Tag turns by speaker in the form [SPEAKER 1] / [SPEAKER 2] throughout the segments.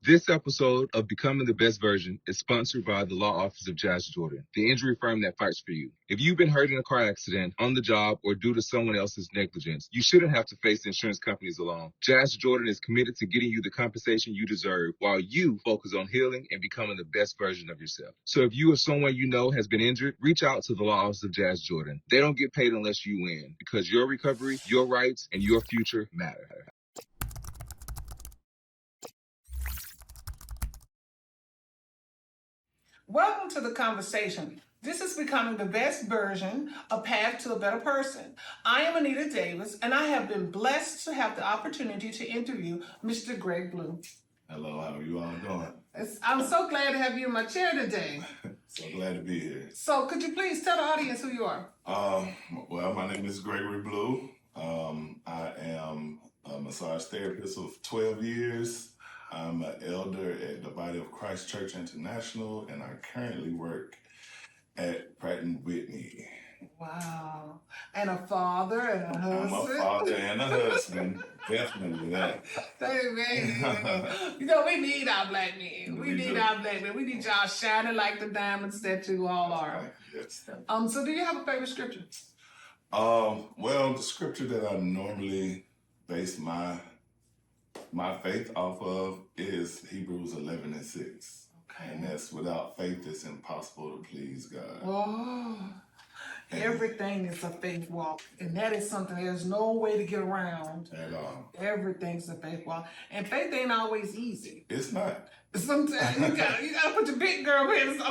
[SPEAKER 1] This episode of Becoming the Best Version is sponsored by the Law Office of Jazz Jordan, the injury firm that fights for you. If you've been hurt in a car accident, on the job, or due to someone else's negligence, you shouldn't have to face insurance companies alone. Jazz Jordan is committed to getting you the compensation you deserve while you focus on healing and becoming the best version of yourself. So if you or someone you know has been injured, reach out to the Law Office of Jazz Jordan. They don't get paid unless you win, because your recovery, your rights, and your future matter.
[SPEAKER 2] Welcome to the conversation. This is Becoming the Best Version, a path to a better person. I am Anita Davis, and I have been blessed to have the opportunity to interview Mr. Greg Blue.
[SPEAKER 3] Hello, how are you all doing?
[SPEAKER 2] I'm so glad to have you in my chair today.
[SPEAKER 3] So glad to be here.
[SPEAKER 2] So could you please tell the audience who you are?
[SPEAKER 3] Well, my name is Gregory Blue. I am a massage therapist of 12 years. I'm an elder at the Body of Christ Church International, and I currently work at Pratt & Whitney.
[SPEAKER 2] Wow. And a father and a husband.
[SPEAKER 3] I'm a father and a husband. Definitely that.
[SPEAKER 2] Amen. You know, we need our black men. We need our black men. We need y'all shining like the diamonds that you all are.
[SPEAKER 3] Yes.
[SPEAKER 2] So do you have a favorite scripture?
[SPEAKER 3] Well, the scripture that I normally base my faith off of is Hebrews 11:6.
[SPEAKER 2] Okay.
[SPEAKER 3] And that's without faith, it's impossible to please God.
[SPEAKER 2] Oh, everything is a faith walk. And that is something there's no way to get around.
[SPEAKER 3] At all.
[SPEAKER 2] Everything's a faith walk. And faith ain't always easy.
[SPEAKER 3] It's not.
[SPEAKER 2] Sometimes you gotta put your big girl pants. You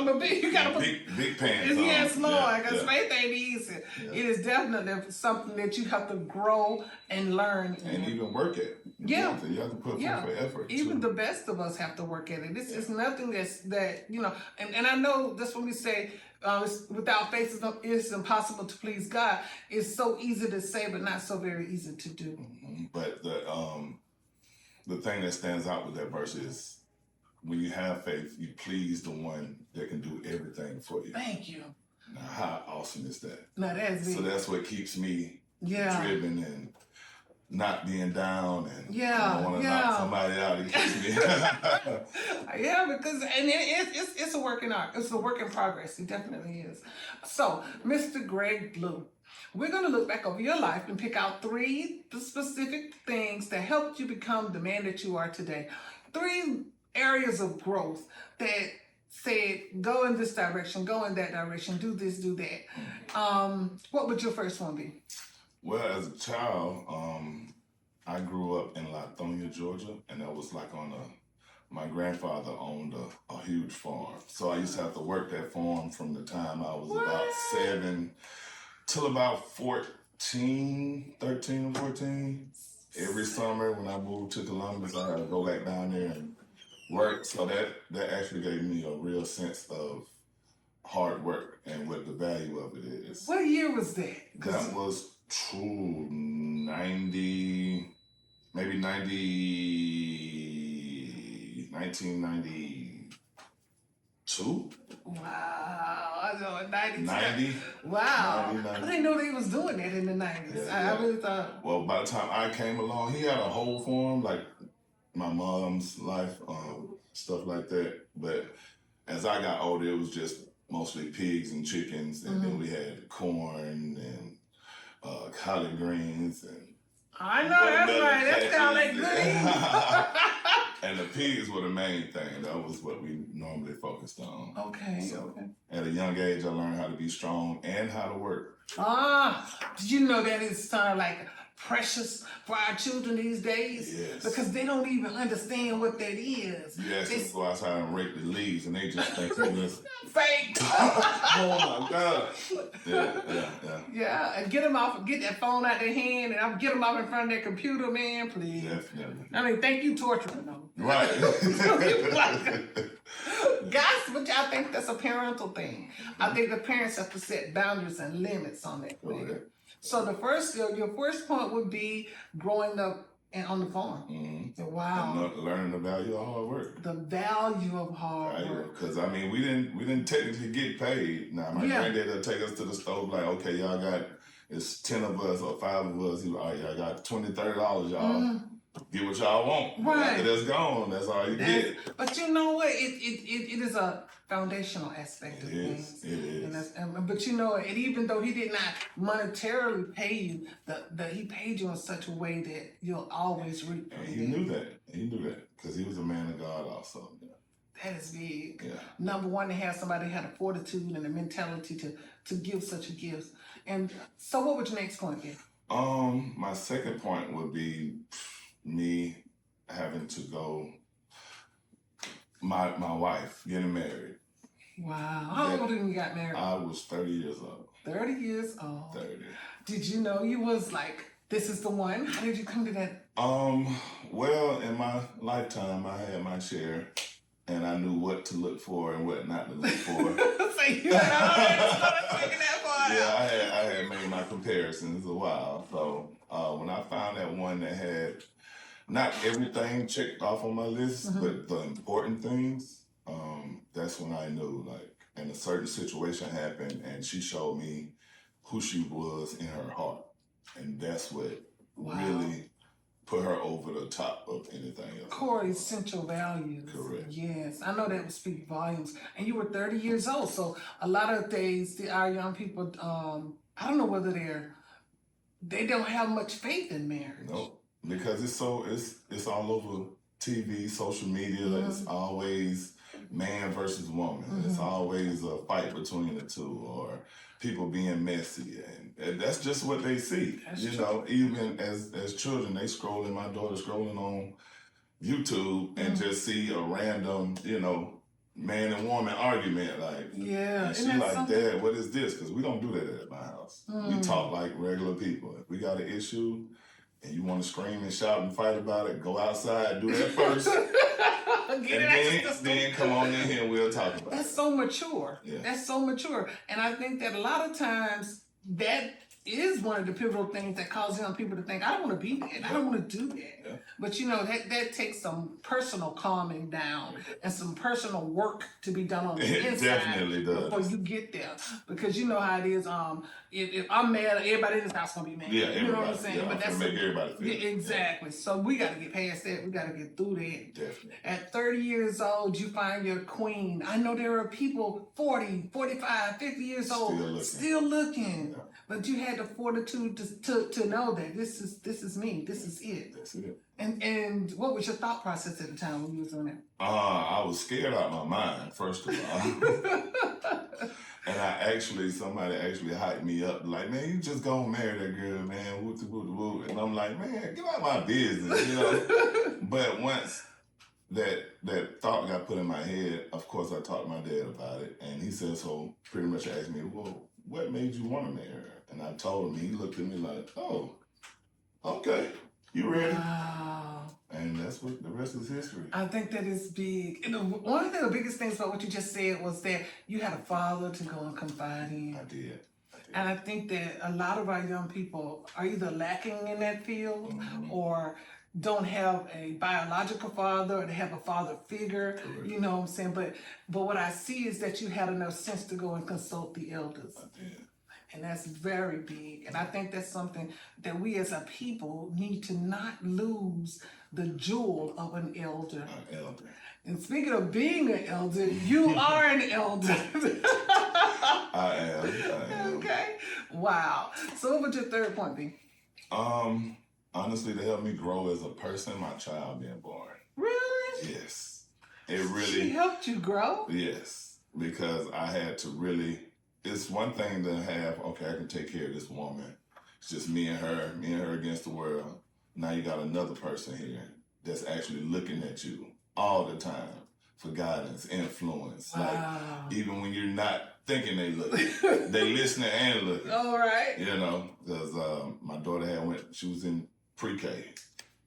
[SPEAKER 2] gotta put
[SPEAKER 3] big pants on.
[SPEAKER 2] Yes, Lord, because
[SPEAKER 3] Yeah.
[SPEAKER 2] faith ain't easy.
[SPEAKER 3] Yeah.
[SPEAKER 2] It is definitely something that you have to grow and learn.
[SPEAKER 3] And even work at.
[SPEAKER 2] Yeah.
[SPEAKER 3] You have to put forth effort.
[SPEAKER 2] Even
[SPEAKER 3] too.
[SPEAKER 2] the best of us have to work at it. It's nothing that you know. And I know that's when we say without faith it's impossible to please God. It's so easy to say, but not so very easy to do.
[SPEAKER 3] Mm-hmm. But the thing that stands out with that verse is, when you have faith, you please the one that can do everything for you.
[SPEAKER 2] Thank you.
[SPEAKER 3] Now, how awesome is that?
[SPEAKER 2] No, that's
[SPEAKER 3] So that's what keeps me driven and not being down and I want to knock somebody out. It keeps me.
[SPEAKER 2] Yeah, because it's a work in art. It's a work in progress. It definitely is. So, Mr. Greg Blue, we're going to look back over your life and pick out 3 specific things that helped you become the man that you are today. 3 areas of growth that said, go in this direction, go in that direction, do this, do that. What would your first one be?
[SPEAKER 3] Well, as a child, I grew up in Lithonia, Georgia, and that was like my grandfather owned a huge farm. So I used to have to work that farm from the time I was about 7 till about 13 or 14. Every summer when I moved to Columbus, I had to go back down there and work. So that actually gave me a real sense of hard work and what the value of it is.
[SPEAKER 2] What year was that?
[SPEAKER 3] That was 1992.
[SPEAKER 2] Wow, I know, 90.
[SPEAKER 3] 90.
[SPEAKER 2] Wow.
[SPEAKER 3] 90.
[SPEAKER 2] I didn't know they was doing that in the 90s.
[SPEAKER 3] Yeah.
[SPEAKER 2] I really thought.
[SPEAKER 3] Well, by the time I came along, he had a whole farm, like my mom's life, stuff like that. But as I got older, it was just mostly pigs and chickens, and then we had corn and collard greens and.
[SPEAKER 2] I know, that's right. That's kind of like green.
[SPEAKER 3] And the pigs were the main thing. That was what we normally focused on.
[SPEAKER 2] Okay.
[SPEAKER 3] So at a young age, I learned how to be strong and how to work.
[SPEAKER 2] Did you know that it's kind of like precious for our children these days?
[SPEAKER 3] Yes.
[SPEAKER 2] Because they don't even understand what that is.
[SPEAKER 3] Yes, they go outside and rake the leaves, and they just think it's
[SPEAKER 2] fake.
[SPEAKER 3] Oh my God.
[SPEAKER 2] Yeah, and get that phone out their hand, and I'll get them off in front of their computer, man, please.
[SPEAKER 3] Definitely.
[SPEAKER 2] I mean, thank you torturing them.
[SPEAKER 3] Right.
[SPEAKER 2] Guys, but I think that's a parental thing. I think the parents have to set boundaries and limits on that.
[SPEAKER 3] Okay.
[SPEAKER 2] So your first point would be growing up on the farm.
[SPEAKER 3] Mm-hmm.
[SPEAKER 2] Wow.
[SPEAKER 3] And learning the value of hard work.
[SPEAKER 2] The value of hard work.
[SPEAKER 3] Because I mean, we didn't technically get paid. Now my granddad would take us to the stove like, okay, y'all got it's 10 of us or 5 of us. He was, all right, y'all got $20, $30, y'all. get what y'all want.
[SPEAKER 2] Right.
[SPEAKER 3] After that's gone, that's all you get.
[SPEAKER 2] But you know what? It is a foundational aspect of things.
[SPEAKER 3] It is.
[SPEAKER 2] But you know, and even though he did not monetarily pay you, he paid you in such a way that you'll always reap from
[SPEAKER 3] it. He knew that. He knew that because he was a man of God also. Yeah.
[SPEAKER 2] That is big.
[SPEAKER 3] Yeah.
[SPEAKER 2] Number one, to have somebody who had a fortitude and a mentality to give such a gift. And so, what would your next point be?
[SPEAKER 3] My second point would be me having to go. My wife getting married.
[SPEAKER 2] Wow. How old when you got married?
[SPEAKER 3] I was 30 years old.
[SPEAKER 2] 30 years old.
[SPEAKER 3] 30.
[SPEAKER 2] Did you know you was like, this is the one? How did you come to that?
[SPEAKER 3] Well, in my lifetime, I had my share, and I knew what to look for and what not to look for.
[SPEAKER 2] So you had already started figuring that part out.
[SPEAKER 3] Yeah, I had made my comparisons a while. So when I found that one that had not everything checked off on my list, but the important things, that's when I knew, like, and a certain situation happened, and she showed me who she was in her heart. And that's what really put her over the top of anything else. Core
[SPEAKER 2] essential values.
[SPEAKER 3] Correct.
[SPEAKER 2] Yes, I know that would speak volumes. And you were 30 years old, so a lot of days our young people, I don't know whether they don't have much faith in marriage.
[SPEAKER 3] No, because it's all over TV, social media. It's always man versus woman. It's always a fight between the two, or people being messy, and that's just what they see. That's true. Even as children, they scrolling. My daughter scrolling on YouTube and just see a random, man and woman argument. Like, and she like, something? Dad, what is this? Because we don't do that at my house. We talk like regular people. If we got an issue and you want to scream and shout and fight about it, go outside, do that first. Then come on in here and we'll talk about it.
[SPEAKER 2] That's so mature.
[SPEAKER 3] Yeah.
[SPEAKER 2] That's so mature. And I think that a lot of times that is one of the pivotal things that causes young people to think, I don't want to be that. I don't want to do that. Yeah. But that takes some personal calming down and some personal work to be done on the inside.
[SPEAKER 3] Definitely does.
[SPEAKER 2] Before you get there. Because you know how it is. If I'm mad, everybody in this house gonna be mad.
[SPEAKER 3] Yeah,
[SPEAKER 2] you know what I'm saying?
[SPEAKER 3] Yeah, but that's make everybody feel.
[SPEAKER 2] Yeah, exactly. So we got to get past that. We got to get through that.
[SPEAKER 3] Definitely.
[SPEAKER 2] At 30 years old, you find your queen. I know there are people 40, 45, 50 years old still looking. Yeah. But you had the fortitude to know that this is me. This is it.
[SPEAKER 3] That's it.
[SPEAKER 2] And what was your thought process at the time when you was doing that?
[SPEAKER 3] I was scared out of my mind, first of all. And somebody actually hyped me up, like, man, you just gonna marry that girl, man, woo. And I'm like, man, get out of my business, But once that thought got put in my head, of course I talked to my dad about it, and he said, so pretty much asked me, well, what made you want to marry her? And I told him, he looked at me like, oh, okay, you ready?
[SPEAKER 2] Wow.
[SPEAKER 3] And that's what the rest is history.
[SPEAKER 2] I think that is big. One of the biggest things about what you just said was that you had a father to go and confide in.
[SPEAKER 3] I did.
[SPEAKER 2] And I think that a lot of our young people are either lacking in that field or don't have a biological father, or they have a father figure. Correct. You know what I'm saying? But what I see is that you had enough sense to go and consult the elders.
[SPEAKER 3] I did.
[SPEAKER 2] And that's very big. And I think that's something that we as a people need to not lose the jewel of an elder.
[SPEAKER 3] An elder.
[SPEAKER 2] And speaking of being an elder, you are an elder.
[SPEAKER 3] I am.
[SPEAKER 2] Okay. Wow. So what would your third point be?
[SPEAKER 3] Honestly, to help me grow as a person, my child being born.
[SPEAKER 2] Really?
[SPEAKER 3] Yes. It really...
[SPEAKER 2] She helped you grow?
[SPEAKER 3] Yes. Because I had to really... It's one thing to have, okay, I can take care of this woman. It's just me and her against the world. Now you got another person here that's actually looking at you all the time for guidance, influence.
[SPEAKER 2] Wow.
[SPEAKER 3] Like, even when you're not thinking they looking, they listening and looking.
[SPEAKER 2] All right.
[SPEAKER 3] Because my daughter she was in pre-K.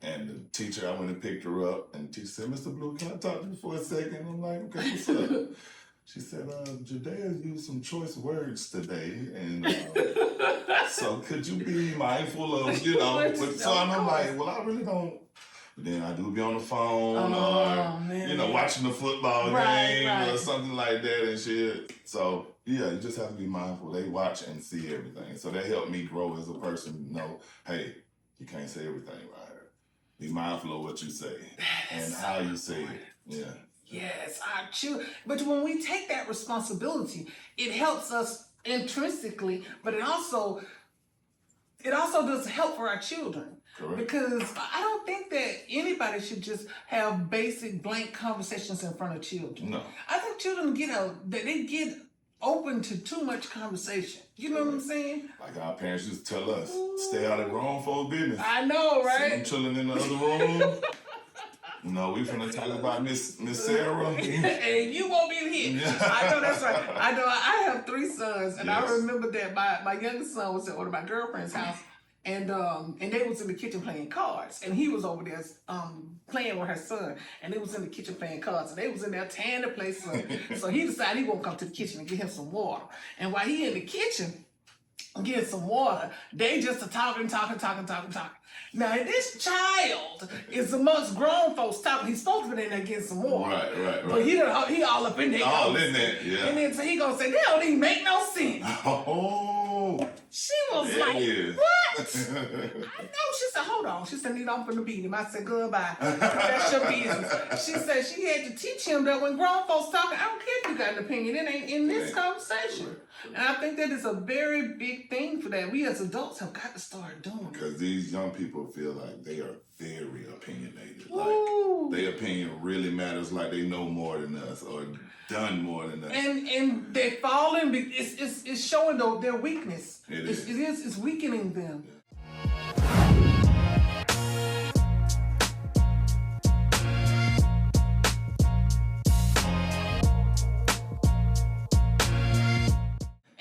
[SPEAKER 3] And the teacher, I went and picked her up, and the teacher said, Mr. Blue, can I talk to you for a second? I'm like, okay, what's up? She said, Judea used some choice words today, and so could you be mindful of, so I'm like, well, I really don't. But then I do be on the phone or, watching the football game or something like that and shit. So, yeah, you just have to be mindful. They watch and see everything. So that helped me grow as a person, hey, you can't say everything right here. be mindful of what you say and how you say it. Yeah.
[SPEAKER 2] Yes, our children. But when we take that responsibility, it helps us intrinsically, but it also does help for our children.
[SPEAKER 3] Correct.
[SPEAKER 2] Because I don't think that anybody should just have basic blank conversations in front of children.
[SPEAKER 3] No.
[SPEAKER 2] I think children they get open to too much conversation. You know what I'm saying?
[SPEAKER 3] Like our parents used to tell us, stay out of grown folks' business.
[SPEAKER 2] I know, right?
[SPEAKER 3] See them chilling in the other room. No, we finna talk about Miss Sarah.
[SPEAKER 2] And you won't be here.
[SPEAKER 3] Yeah.
[SPEAKER 2] I know that's right. I know I have 3 sons, and
[SPEAKER 3] Yes.
[SPEAKER 2] I remember that my youngest son was at one of my girlfriend's house, and they was in the kitchen playing cards, and he was over there playing with her son, and they was in the kitchen playing cards, and they was in there tearing the place up. So he decided he won't come to the kitchen and get him some water. And while he in the kitchen getting some water, they just are talking. Now, this child is amongst grown folks talking. He's supposed to be in there getting some water.
[SPEAKER 3] Right.
[SPEAKER 2] But he all up in there.
[SPEAKER 3] All in there, yeah.
[SPEAKER 2] And then so he gonna say, they don't even make no sense.
[SPEAKER 3] Oh.
[SPEAKER 2] She was like,
[SPEAKER 3] yeah.
[SPEAKER 2] what? I know. She said, hold on. She said, I'm finna beat him. I said, goodbye. That's your business. She said she had to teach him that when grown folks talking, I don't care if you got an opinion. It ain't in this conversation. And I think that is a very big thing for that. We as adults have got to start doing it.
[SPEAKER 3] Because these young people feel like they are very opinionated.
[SPEAKER 2] Ooh.
[SPEAKER 3] Like their opinion really matters, like they know more than us or done more than us.
[SPEAKER 2] And they fall in. It's showing their weakness. It's weakening them.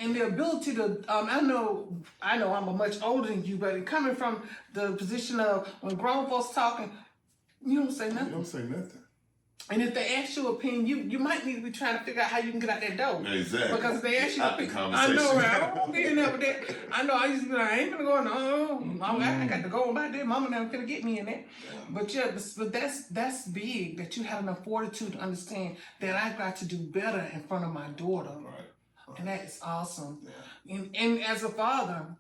[SPEAKER 2] And the ability to, I know I'm much older than you, but coming from the position of when grown folks talking, you don't say nothing.
[SPEAKER 3] You don't say nothing.
[SPEAKER 2] And if they ask your opinion, you might need to be trying to figure out how you can get out that door.
[SPEAKER 3] Exactly.
[SPEAKER 2] Because if they ask you,
[SPEAKER 3] I
[SPEAKER 2] know, right? I don't want to be in there with that. I know I used to be like, I ain't gonna go no. I got to go about that. Mama never gonna get me in that. Yeah. But that's big that you have enough fortitude to understand that I got to do better in front of my daughter.
[SPEAKER 3] Right.
[SPEAKER 2] And that is awesome.
[SPEAKER 3] Yeah.
[SPEAKER 2] And as a father,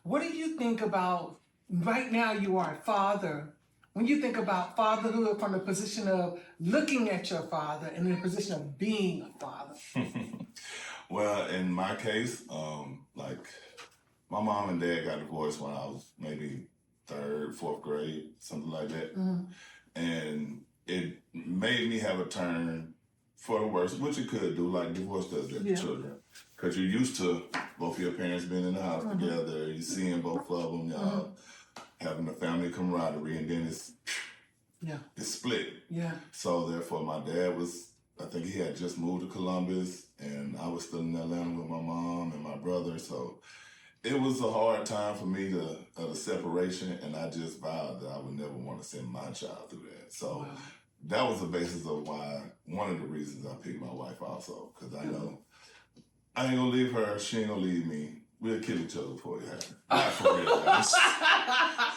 [SPEAKER 2] what do you think about, right now you are a father, when you think about fatherhood from the position of looking at your father and in the position of being a father?
[SPEAKER 3] Well, in my case, like my mom and dad got divorced when I was maybe 3rd, 4th grade, something like that. Mm-hmm. And it made me have a turn for the worse, which it could do, like divorce does that to children. Because you're used to both your parents being in the house together, you're seeing both of them, y'all having a family camaraderie, and then it's split. Yeah. So therefore, my dad I think he had just moved to Columbus, and I was still in Atlanta with my mom and my brother. So it was a hard time for me the separation, and I just vowed that I would never want to send my child through that. So. Wow. That was the basis of one of the reasons I picked my wife also, because I know I ain't gonna leave her, she ain't gonna leave me. We'll kill each other before it happens. Not for real, guys.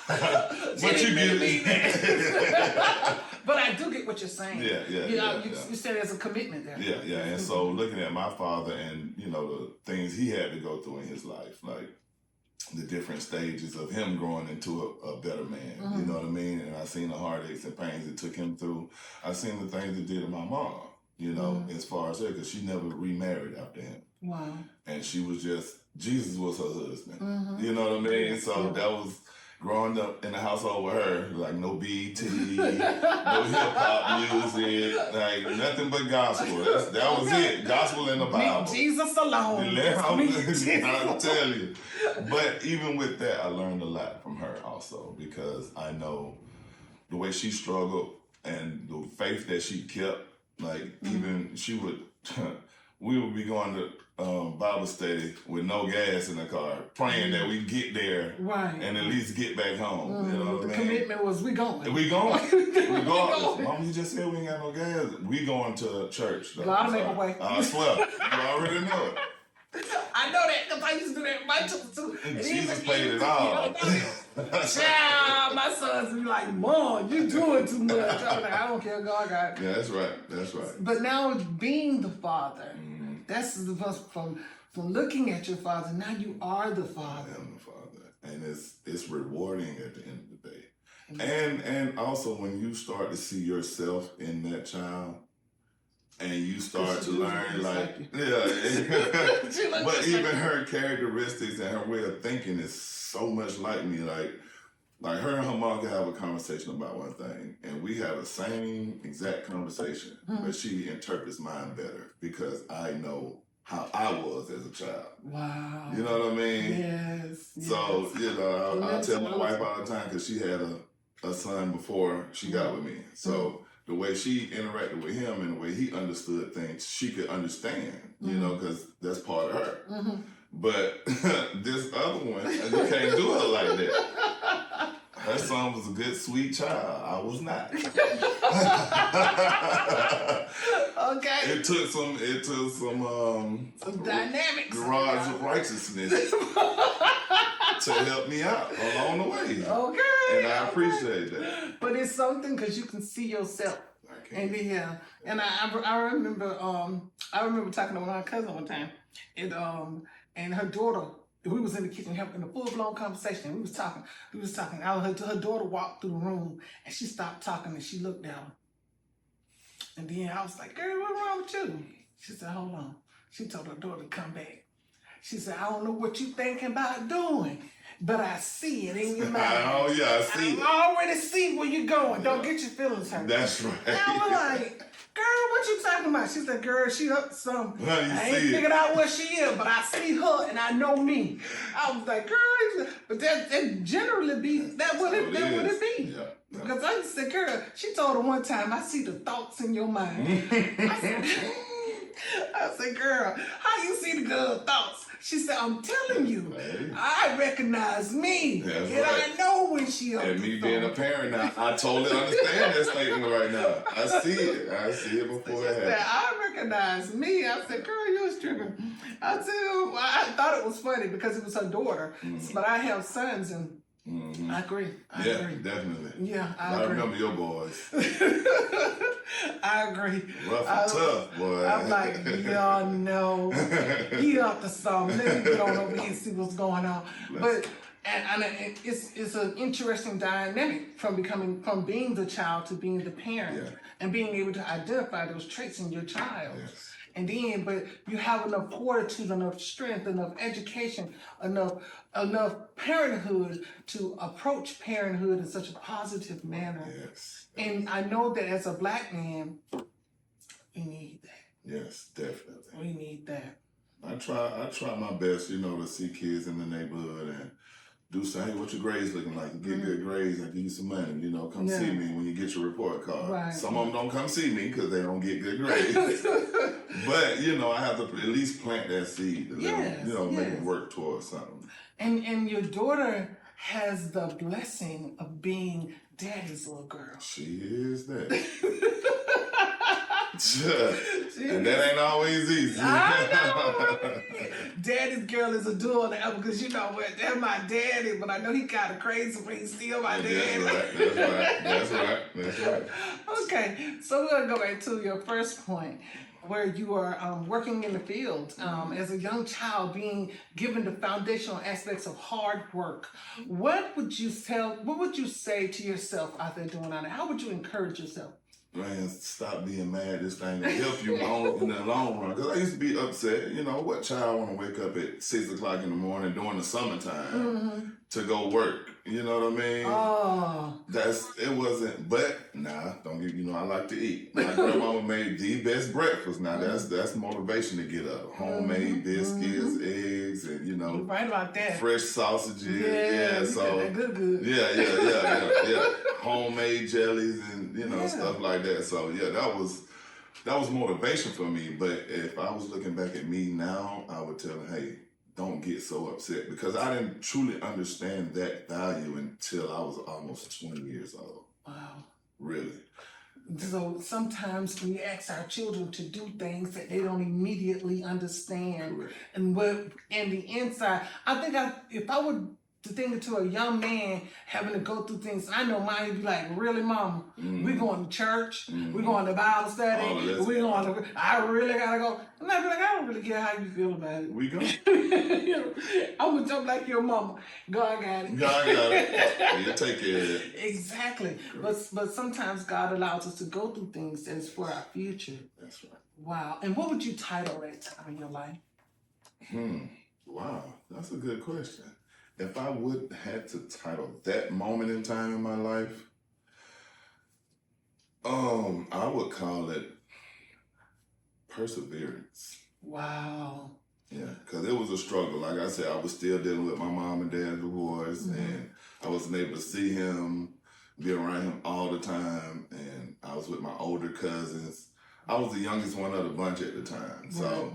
[SPEAKER 3] But you get it.
[SPEAKER 2] But I do get what you're saying.
[SPEAKER 3] Yeah.
[SPEAKER 2] You said there's a commitment there.
[SPEAKER 3] Yeah. And so looking at my father and, the things he had to go through in his life, like the different stages of him growing into a better man, you know what I mean? And I seen the heartaches and pains it took him through. I seen the things it did to my mom, as far as her, because she never remarried after him. Wow. And she was Jesus was her husband. You know what I mean? So that was growing up in the household with her, like no BET, no hip-hop music, like nothing but gospel. That was it. Gospel in the Bible.
[SPEAKER 2] Meet Jesus alone.
[SPEAKER 3] I'll tell you. But even with that, I learned a lot from her also, because I know the way she struggled and the faith that she kept. Like even she would, we would be going to Bible study with no gas in the car, praying that we get there and at least get back home. You know what I mean?
[SPEAKER 2] The commitment was we going.
[SPEAKER 3] We going. Regardless. Mom, you just said we ain't got no gas. We going to church.
[SPEAKER 2] God make a way.
[SPEAKER 3] I swear. You already know it.
[SPEAKER 2] I know that because I used to do that with my children too.
[SPEAKER 3] And Jesus paid it all.
[SPEAKER 2] Child, my sons be like, Mom, you doing too much. I'm like, I don't care, God got it.
[SPEAKER 3] Yeah, that's right.
[SPEAKER 2] But now being the father, that's the from looking at your father, now you are the father.
[SPEAKER 3] I am the father. And it's rewarding at the end of the day. And also when you start to see yourself in that child, and you start to learn, like but even her characteristics and her way of thinking is so much like me. Like her and her mom can have a conversation about one thing, and we have the same exact conversation, but she interprets mine better because I know how I was as a child.
[SPEAKER 2] Wow.
[SPEAKER 3] You know what I mean?
[SPEAKER 2] Yes.
[SPEAKER 3] So, I tell my wife all the time, because she had a son before she got with me. So the way she interacted with him and the way he understood things, she could understand, you know, because that's part of her. But this other one, you can't do her like that. Her son was a good, sweet child. I was not.
[SPEAKER 2] Okay.
[SPEAKER 3] It took some
[SPEAKER 2] dynamics.
[SPEAKER 3] Garage of righteousness to help me out along the way.
[SPEAKER 2] Okay.
[SPEAKER 3] And I appreciate that.
[SPEAKER 2] But it's something because you can see yourself. And and I remember talking to my cousin one time, and her daughter. We was in the kitchen having a full-blown conversation. We was talking. Her daughter walked through the room, and she stopped talking, and she looked at her. And then I was like, girl, what's wrong with you? She said, hold on. She told her daughter to come back. She said, I don't know what you thinking about doing, but I see it in your mind.
[SPEAKER 3] Oh, yeah, I see it.
[SPEAKER 2] I already see where you're going. Don't get your feelings hurt.
[SPEAKER 3] That's right.
[SPEAKER 2] And I was like, girl, what you talking about? She said, girl, she up to something.
[SPEAKER 3] I
[SPEAKER 2] ain't figured out what she is, but I see her and I know me. I was like, girl, but that generally be, that would it be.
[SPEAKER 3] Yeah.
[SPEAKER 2] Because I used to say, girl, she told her one time, I see the thoughts in your mind. I said, girl, how you see the good thoughts? She said, I'm telling you, I recognize me.
[SPEAKER 3] That's
[SPEAKER 2] and
[SPEAKER 3] right.
[SPEAKER 2] I know when she up.
[SPEAKER 3] And me being a parent now, I totally understand that statement right now. I see it. I see it before it happens.
[SPEAKER 2] I recognize me. I said, girl, you was tripping. I said, I thought it was funny because it was her daughter. But I have sons and I agree. I agree.
[SPEAKER 3] Definitely.
[SPEAKER 2] Yeah, I
[SPEAKER 3] agree. remember your boys.
[SPEAKER 2] I agree.
[SPEAKER 3] Rough and tough, boy.
[SPEAKER 2] I'm like, y'all know. He up to something. Let me get on over here and see what's going on. But and it's an interesting dynamic from being the child to being the parent and being able to identify those traits in your child.
[SPEAKER 3] Yes.
[SPEAKER 2] And then, but you have enough fortitude, enough strength, enough education, enough parenthood to approach parenthood in such a positive manner.
[SPEAKER 3] Yes.
[SPEAKER 2] And I know that as a Black man, we need that.
[SPEAKER 3] Yes, definitely.
[SPEAKER 2] We need that.
[SPEAKER 3] I try my best, to see kids in the neighborhood and do say, hey, what your grades looking like? You get good grades, I give you some money, come see me when you get your report card.
[SPEAKER 2] Right.
[SPEAKER 3] Some of them don't come see me because they don't get good grades. But, I have to at least plant that seed to let them, make them work towards something.
[SPEAKER 2] And your daughter has the blessing of being daddy's little girl.
[SPEAKER 3] She is that. And that ain't always easy.
[SPEAKER 2] I know. Daddy's girl is a dual now because you know what? That's my daddy, but I know he kind of crazy, but he's still my daddy.
[SPEAKER 3] That's right.
[SPEAKER 2] Okay, so we're gonna go back to your first point, where you are working in the field as a young child, being given the foundational aspects of hard work. What would you say to yourself out there doing that? How would you encourage yourself?
[SPEAKER 3] Man, stop being mad. This thing will help you in the long run. Because I used to be upset. What child want to wake up at 6 o'clock in the morning during the summertime to go work? You know what I mean?
[SPEAKER 2] Oh.
[SPEAKER 3] It wasn't, but don't get, I like to eat. My grandmama made the best breakfast. Now that's motivation to get up. Homemade biscuits, eggs, and
[SPEAKER 2] You're right about that.
[SPEAKER 3] Fresh sausages.
[SPEAKER 2] Yeah, so good.
[SPEAKER 3] Yeah. Homemade jellies and stuff like that. So that was motivation for me. But if I was looking back at me now, I would tell her, hey, don't get so upset, because I didn't truly understand that value until I was almost 20 years old.
[SPEAKER 2] Wow.
[SPEAKER 3] Really.
[SPEAKER 2] So sometimes we ask our children to do things that they don't immediately understand.
[SPEAKER 3] Correct.
[SPEAKER 2] And the inside, I think if I would to think to a young man having to go through things. I know mine would be like, really, mama? We going to church, we going to Bible study, we going to, I really gotta go. And I'd be like, I don't really care how you feel about it.
[SPEAKER 3] We go.
[SPEAKER 2] You know, I'm gonna jump like your mama. God got it.
[SPEAKER 3] God got it. You take care of it.
[SPEAKER 2] Exactly. But sometimes God allows us to go through things that is for our future.
[SPEAKER 3] That's right.
[SPEAKER 2] Wow. And what would you title that time in your life?
[SPEAKER 3] Wow, that's a good question. If I would have to title that moment in time in my life, I would call it perseverance.
[SPEAKER 2] Wow.
[SPEAKER 3] Yeah, because it was a struggle. Like I said, I was still dealing with my mom and dad's divorce, and I wasn't able to see him, be around him all the time, and I was with my older cousins. I was the youngest one of the bunch at the time, so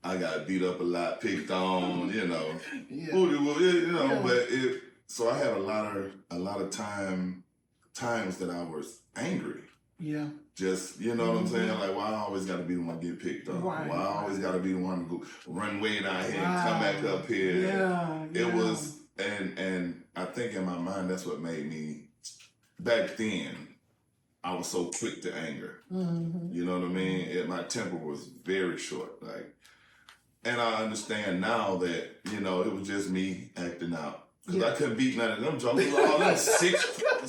[SPEAKER 3] I got beat up a lot, picked on, you know, but so I had a lot of times that I was angry.
[SPEAKER 2] Yeah.
[SPEAKER 3] Just, you know what I'm saying? Like, why I always got to be the one to get picked on? Why I always got to be the one to go run way down here and come back up here?
[SPEAKER 2] Yeah.
[SPEAKER 3] It was, and I think in my mind, that's what made me, back then, I was so quick to anger. You know what I mean? My temper was very short. Like, and I understand now that, you know, it was just me acting out. Because I couldn't beat none of them jokers. All them 6 foot,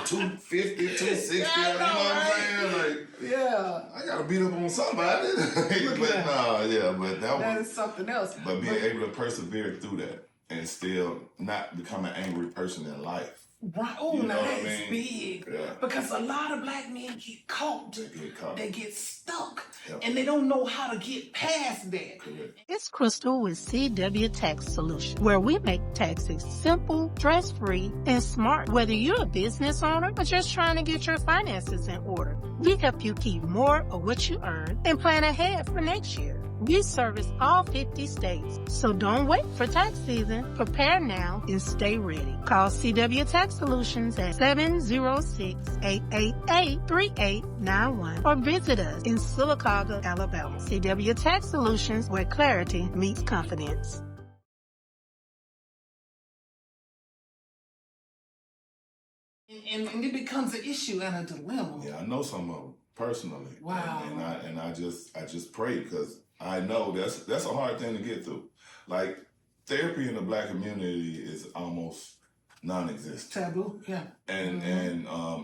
[SPEAKER 3] 250, 260. You know what I'm saying? Like,
[SPEAKER 2] yeah.
[SPEAKER 3] I got to beat up on somebody. But that
[SPEAKER 2] is something else.
[SPEAKER 3] But being able to persevere through that and still not become an angry person in life.
[SPEAKER 2] Right. Oh, you know that is big. Yeah. Because a lot of black men get caught. They get stuck. Yep. And they don't know how to get past that.
[SPEAKER 3] Correct.
[SPEAKER 4] It's Crystal with CW Tax Solutions, where we make taxes simple, stress-free, and smart. Whether you're a business owner or just trying to get your finances in order, we help you keep more of what you earn and plan ahead for next year. We service all 50 states, so don't wait for tax season. Prepare now and stay ready. Call CW Tax Solutions at 706-888-3891 or visit us in Sylacauga, Alabama. CW Tax Solutions, where clarity meets confidence.
[SPEAKER 2] And it becomes an issue and a dilemma.
[SPEAKER 3] Yeah, I know some of them personally.
[SPEAKER 2] Wow.
[SPEAKER 3] And I just pray, because I know that's a hard thing to get through. Like, therapy in the black community is almost non-existent.
[SPEAKER 2] Taboo, yeah.
[SPEAKER 3] And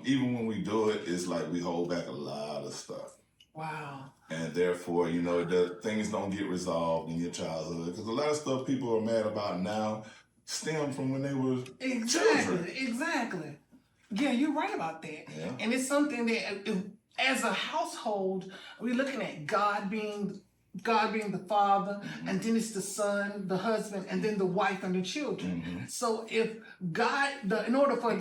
[SPEAKER 3] even when we do it, it's like we hold back a lot of stuff.
[SPEAKER 2] Wow.
[SPEAKER 3] And therefore, you know, things don't get resolved in your childhood, because a lot of stuff people are mad about now stem from when they were children.
[SPEAKER 2] Exactly. Yeah, you're right about that.
[SPEAKER 3] Yeah.
[SPEAKER 2] And it's something that, as a household, we're looking at God being the father, and then it's the son, the husband, and then the wife and the children. So if God, in order for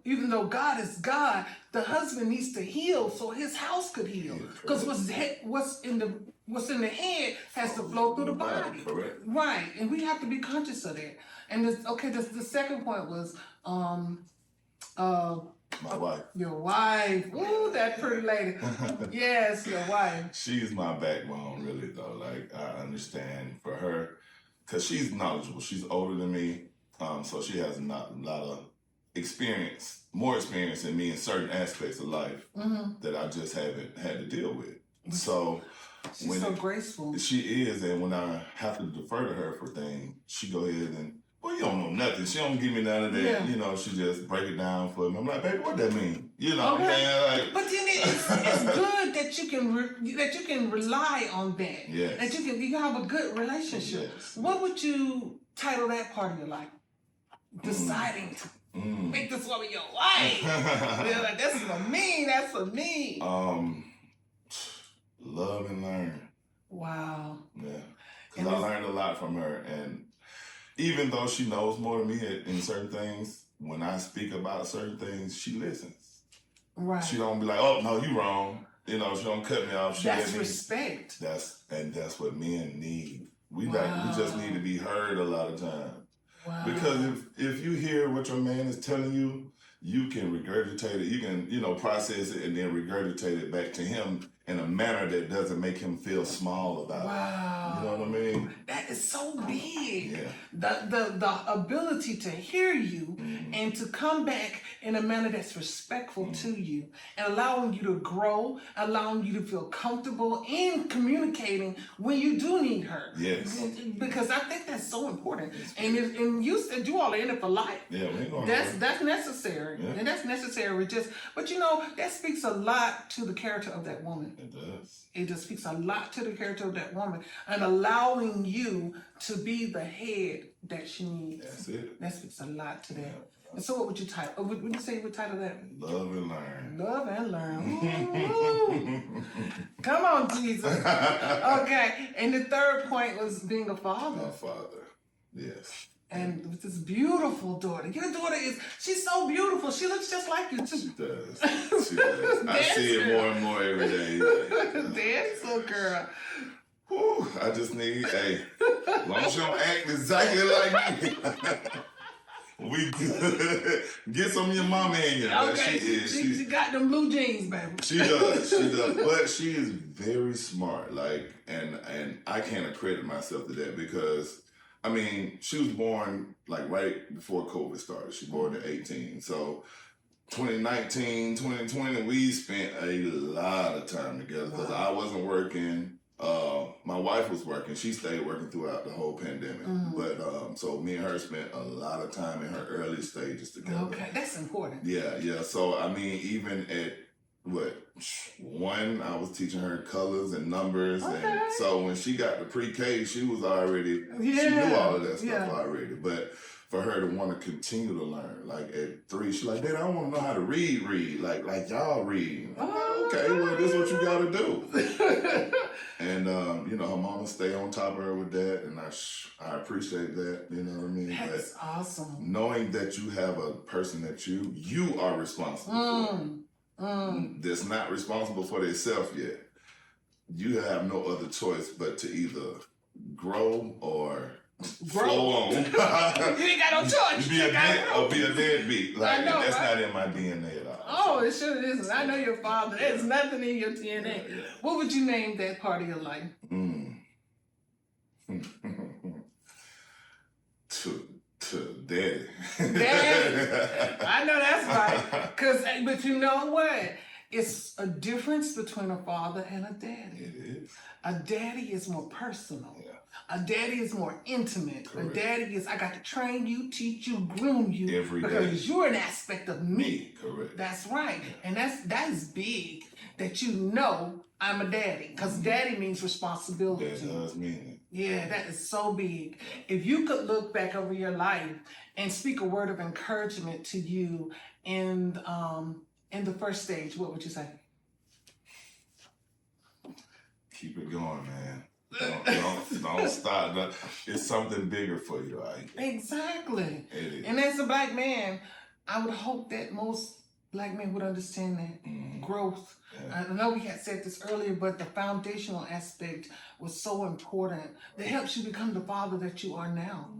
[SPEAKER 2] even though God is God, the husband needs to heal so his house could heal. Because what's in the head has to flow through the body.
[SPEAKER 3] Correct.
[SPEAKER 2] Right, and we have to be conscious of that. And the second point was
[SPEAKER 3] my wife.
[SPEAKER 2] Your wife. Ooh, that pretty lady. Yes, your wife.
[SPEAKER 3] She's my backbone, really, though. Like, I understand for her, because she's knowledgeable. She's older than me, so she has a lot of experience, more experience than me in certain aspects of life that I just haven't had to deal with. So
[SPEAKER 2] she's so graceful.
[SPEAKER 3] She is, and when I have to defer to her for things, she go ahead and, well, you don't know nothing. She don't give me none of that. Yeah. You know, she just break it down for me. I'm like, baby, what that mean? You know, man. Like,
[SPEAKER 2] but then it's good that you can rely on that.
[SPEAKER 3] Yes.
[SPEAKER 2] That you have a good relationship.
[SPEAKER 3] Yes.
[SPEAKER 2] What would you title that part of your life? Deciding to make this woman your wife. You're like, that's for me. That's for me.
[SPEAKER 3] Love and learn.
[SPEAKER 2] Wow.
[SPEAKER 3] Yeah. Because I learned a lot from her, and even though she knows more than me in certain things, when I speak about certain things, she listens.
[SPEAKER 2] Right.
[SPEAKER 3] She don't be like, oh, no, you wrong. You know, she don't cut me off.
[SPEAKER 2] That's respect.
[SPEAKER 3] That's what men need. We just need to be heard a lot of times.
[SPEAKER 2] Wow.
[SPEAKER 3] Because if you hear what your man is telling you, you can regurgitate it. You can, process it and then regurgitate it back to him in a manner that doesn't make him feel small about it. You know what I mean?
[SPEAKER 2] That is so big.
[SPEAKER 3] Yeah.
[SPEAKER 2] The ability to hear you and to come back in a manner that's respectful to you and allowing you to grow, allowing you to feel comfortable in communicating when you do need her.
[SPEAKER 3] Yes.
[SPEAKER 2] Because I think that's so important. And you said you all are in it for life.
[SPEAKER 3] Yeah, we ain't going
[SPEAKER 2] That's necessary.
[SPEAKER 3] Yeah.
[SPEAKER 2] And that's necessary. But that speaks a lot to the character of that woman.
[SPEAKER 3] It does.
[SPEAKER 2] It just speaks a lot to the character of that woman and allowing you to be the head that she needs.
[SPEAKER 3] That's it.
[SPEAKER 2] That speaks a lot to that.
[SPEAKER 3] Yeah.
[SPEAKER 2] And so what would you title? Would you say you would title that?
[SPEAKER 3] Love and learn.
[SPEAKER 2] Love and learn. Ooh. Come on, Jesus. Okay. And the third point was being a father.
[SPEAKER 3] My father. Yes.
[SPEAKER 2] And with this beautiful daughter. Your daughter she's so beautiful. She looks just like you too.
[SPEAKER 3] She does. She does. I see it more and more every day.
[SPEAKER 2] Dancer girl.
[SPEAKER 3] Whew, I just need, as long as she don't act exactly like me, we good. Get some of your mama in you.
[SPEAKER 2] Okay, she got them blue jeans, baby.
[SPEAKER 3] She does. But she is very smart. And I can't accredit myself to that because, she was born right before COVID started. She was born at 18. So 2019, 2020, we spent a lot of time together because I wasn't working. My wife was working. She stayed working throughout the whole pandemic. But so me and her spent a lot of time in her early stages together.
[SPEAKER 2] Okay, that's important.
[SPEAKER 3] Yeah. So even at 1, I was teaching her colors and numbers, and so when she got to pre-K, she was already she knew all of that stuff already. But for her to want to continue to learn, at 3, she's like, Dad, I want to know how to read, like y'all read. Okay, well, this is what you got to do. And her mama stay on top of her with that, and I appreciate that. You know what I mean?
[SPEAKER 2] That's awesome.
[SPEAKER 3] Knowing that you have a person that you are responsible for, that's not responsible for themselves yet. You have no other choice but to either grow or flow on.
[SPEAKER 2] You ain't got no choice.
[SPEAKER 3] Be a deadbeat. That's
[SPEAKER 2] right?
[SPEAKER 3] not in my DNA at all.
[SPEAKER 2] Oh, it sure isn't. I know your father. There's nothing in your DNA.
[SPEAKER 3] Yeah.
[SPEAKER 2] What would you name that part of your life?
[SPEAKER 3] To daddy.
[SPEAKER 2] Daddy. I know that's right. But you know what? It's a difference between a father and a daddy.
[SPEAKER 3] It is.
[SPEAKER 2] A daddy is more personal.
[SPEAKER 3] Yeah.
[SPEAKER 2] A daddy is more intimate.
[SPEAKER 3] Correct.
[SPEAKER 2] A daddy is, I got to train you, teach you, groom you.
[SPEAKER 3] Every day.
[SPEAKER 2] Because you're an aspect of me.
[SPEAKER 3] Correct.
[SPEAKER 2] That's right. And that is big that I'm a daddy. Because daddy means responsibility.
[SPEAKER 3] That does mean it.
[SPEAKER 2] Yeah, that is so big. If you could look back over your life and speak a word of encouragement to you in the first stage, what would you say?
[SPEAKER 3] Keep it going, man. Don't stop. It's something bigger for you, right?
[SPEAKER 2] Exactly.
[SPEAKER 3] It is.
[SPEAKER 2] And as a black man, I would hope that most black men would understand that growth. Yeah. I know we had said this earlier, but the foundational aspect was so important that helps you become the father that you are now.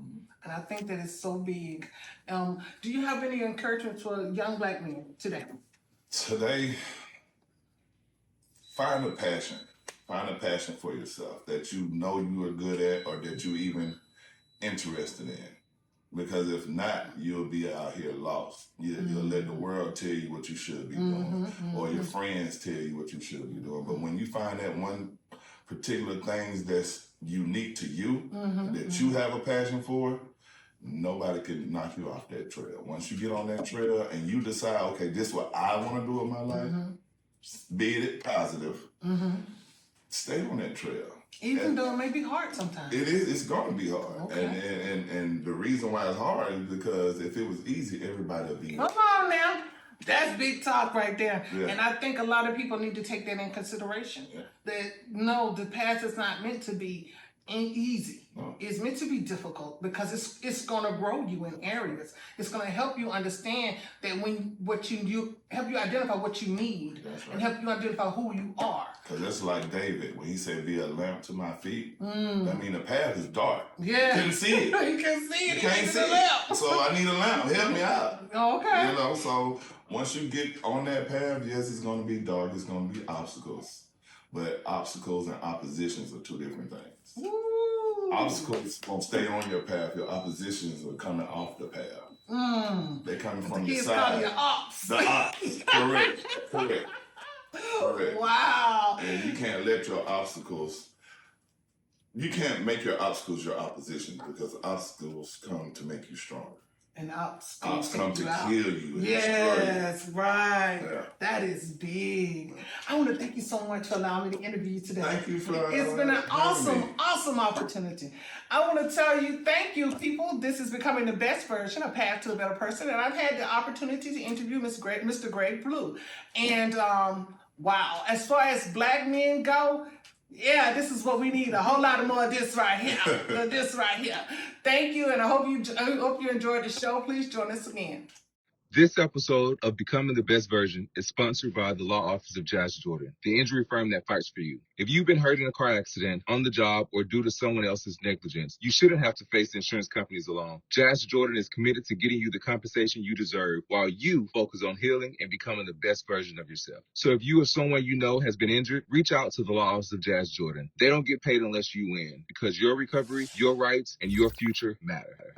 [SPEAKER 2] And I think that is so big. Do you have any encouragement for young black men today?
[SPEAKER 3] Today, find a passion. Find a passion for yourself that you know you are good at or that you're even interested in. Because if not, you'll be out here lost. You'll let the world tell you what you should be doing, or your friends tell you what you should be doing. But when you find that one particular thing that's unique to you, that you have a passion for, nobody can knock you off that trail. Once you get on that trail and you decide, okay, this is what I want to do in my life, be it positive, stay on that trail.
[SPEAKER 2] Even though it may be hard sometimes.
[SPEAKER 3] It is. It's going to be hard.
[SPEAKER 2] Okay.
[SPEAKER 3] And the reason why it's hard is because if it was easy, everybody would be.
[SPEAKER 2] Come on now. That's big talk right there.
[SPEAKER 3] Yeah.
[SPEAKER 2] And I think a lot of people need to take that in consideration. Yeah. That, no, the path is not meant to be easy. No. It's meant to be difficult because it's going to grow you in areas. It's going to help you understand that help you identify what you need. That's right. And help you identify who you are. Because
[SPEAKER 3] that's like David when he said, "Be a lamp to my feet." I mean, the path is dark.
[SPEAKER 2] Yeah,
[SPEAKER 3] you couldn't see it.
[SPEAKER 2] You can't see it.
[SPEAKER 3] You can't see it. So I need a lamp. Help me out.
[SPEAKER 2] Okay.
[SPEAKER 3] You know, so once you get on that path, yes, it's going to be dark. It's going to be obstacles. But obstacles and oppositions are two different things.
[SPEAKER 2] Ooh.
[SPEAKER 3] Obstacles won't stay on your path. Your oppositions are coming off the path. They're coming from your side.
[SPEAKER 2] Your ops.
[SPEAKER 3] The ops. Correct.
[SPEAKER 2] Wow.
[SPEAKER 3] And you can't let your obstacles, you can't make your obstacles your opposition, because obstacles come to make you stronger.
[SPEAKER 2] And ops
[SPEAKER 3] come to kill you.
[SPEAKER 2] Yes, right.
[SPEAKER 3] Yeah.
[SPEAKER 2] That is big. I want to thank you so much for allowing me to interview you today.
[SPEAKER 3] Thank you for
[SPEAKER 2] It's been an awesome opportunity. I want to tell you, thank you, people. This is becoming the best version of Path to a Better Person, and I've had the opportunity to interview Mr. Greg Blue. And wow, as far as Black men go, yeah, this is what we need. A whole lot more of this right here. This right here. Thank you, and I hope you enjoyed the show. Please join us again.
[SPEAKER 1] This episode of Becoming the Best Version is sponsored by the Law Office of Jazz Jordan, the injury firm that fights for you. If you've been hurt in a car accident, on the job, or due to someone else's negligence, you shouldn't have to face insurance companies alone. Jazz Jordan is committed to getting you the compensation you deserve while you focus on healing and becoming the best version of yourself. So if you or someone you know has been injured, reach out to the Law Office of Jazz Jordan. They don't get paid unless you win, because your recovery, your rights, and your future matter.